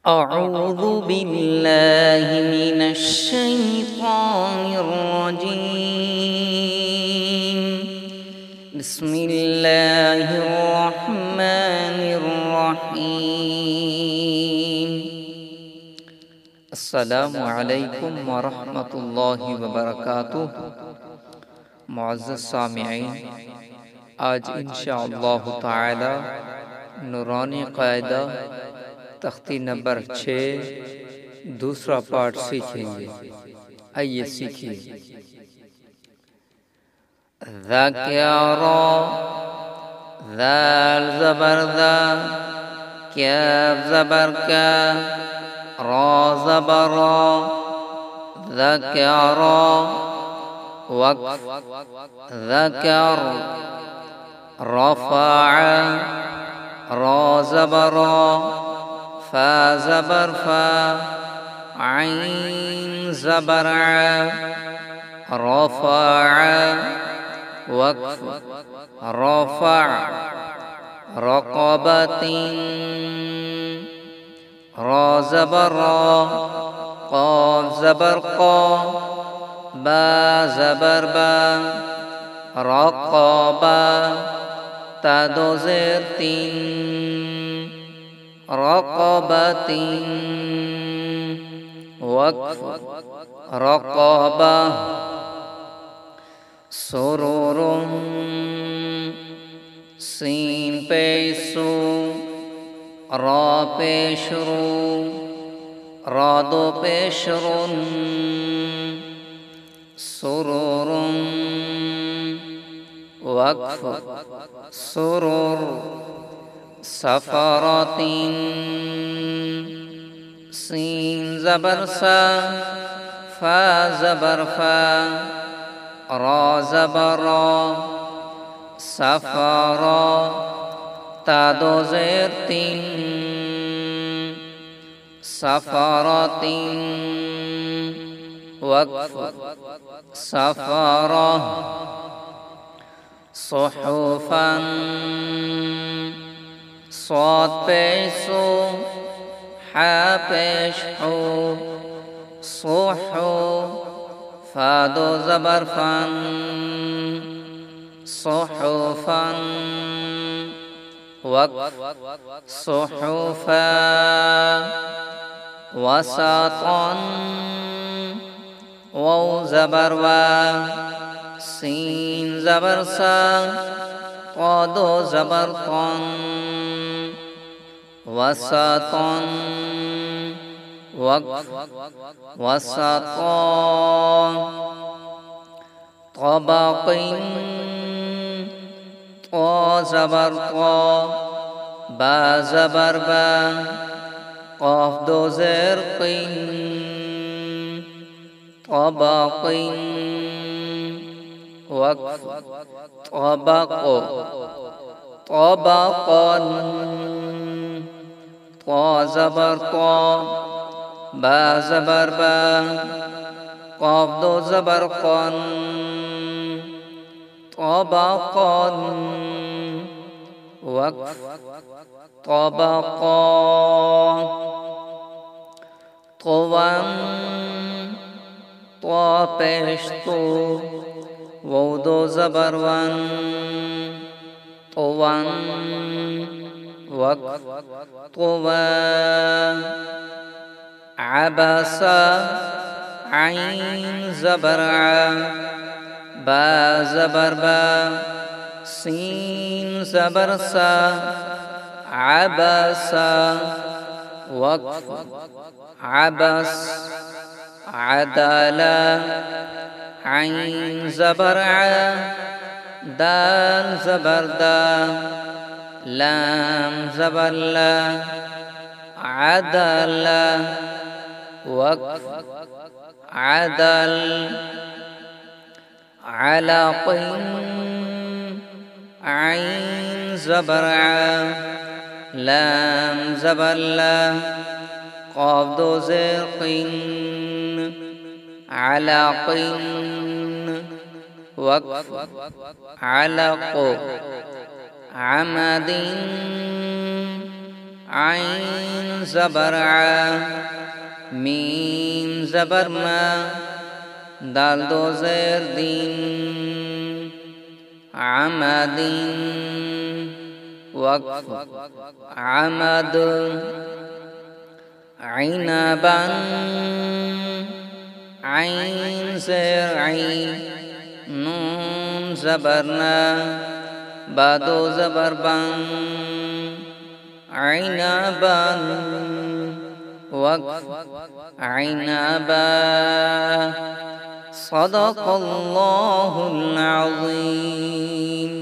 أعوذ بالله من الشيطان الرجيم بسم الله الرحمن الرحيم अस्सलामु अलैकुम वरहमतुल्लाहि वबरकातुह। मुअज़्ज़ज़ सामिईन, आज इंशाअल्लाह ताला नूरानी क़ायदा तख्ती नंबर 6 दूसरा पार्ट सीखेंगे। आइए सीखिए। ज़करा ज़ाल ज़बर ज़ा, काफ ज़बर का, रा ज़बर रा, ज़करा, वक़्फ़ ज़कर, रफ़अ, रा ज़बर रा, फा ज़बर फा, ऐन ज़बर आ, रफ़अ, वक़्फ़ रफ़अ, रक़बतिन, रा ज़बर रा, क़ाफ ज़बर क़ा, बा ज़बर बा, रक़बा, ता दो ज़ेर तीन, रक़बतिन, वक़्फ़ रक़बा, सुरूरुन, सीन पेश सू, रा पेश रू, रा दो पेश रुन, सुरूरुन, वक़्फ़ सुरूर, सफ़रतिन, सीन ज़बर सा, फा ज़बर फा, रा ज़बर रा, सफ़रा, ता दो ज़ेर तीन, सफ़रतिन, वक़्फ़ सफ़रा, सुहुफ़न, स्वाद पेश सू, हा पेश हू, सुहू, फा दो ज़बर फन, सुहुफ़न, वक़्फ़ सुहुफ़ा, वसतन, वाव ज़बर वा, सीन ज़बर सा, ता दो ज़बर तन, वसतन, वक़्फ़ वसता, तबक़िन, ता ज़बर ता, बा ज़बर बा, क़ाफ दो ज़ेर क़िन, तबक़िन, वक़्फ़ तबक़, तबक़न, ता ज़बर ता, बा ज़बर बा, क़ाफ दो ज़बर क़न, तबक़न, वक़्फ़ तबक़ा, तवन, ता पेश तो, वाव दो ज़बर वन, तवन, वक़्फ़ तवा, अबसा, ऐन ज़बर आ, बा ज़बर बा, सीन ज़बर सा, अबसा, वक़्फ़ अबस, अदला, ऐन ज़बर आ, दाल ज़बर दा, लाम ज़बर ला, अदला, वक़्फ़ अदल, अलक़िन, ऐन ज़बर आ, लाम ज़बर ला, क़ाफ दो ज़ेर क़िन, अलक़िन, वक़्फ़ अलक़, अमदिन, عين زبر ع ميم زبر ما دال دو زير دين عمد وقف عمد عنبا عين زير عي نون زبرنا بادو زبر بان عنبا وقف عنبا صدق الله العظيم.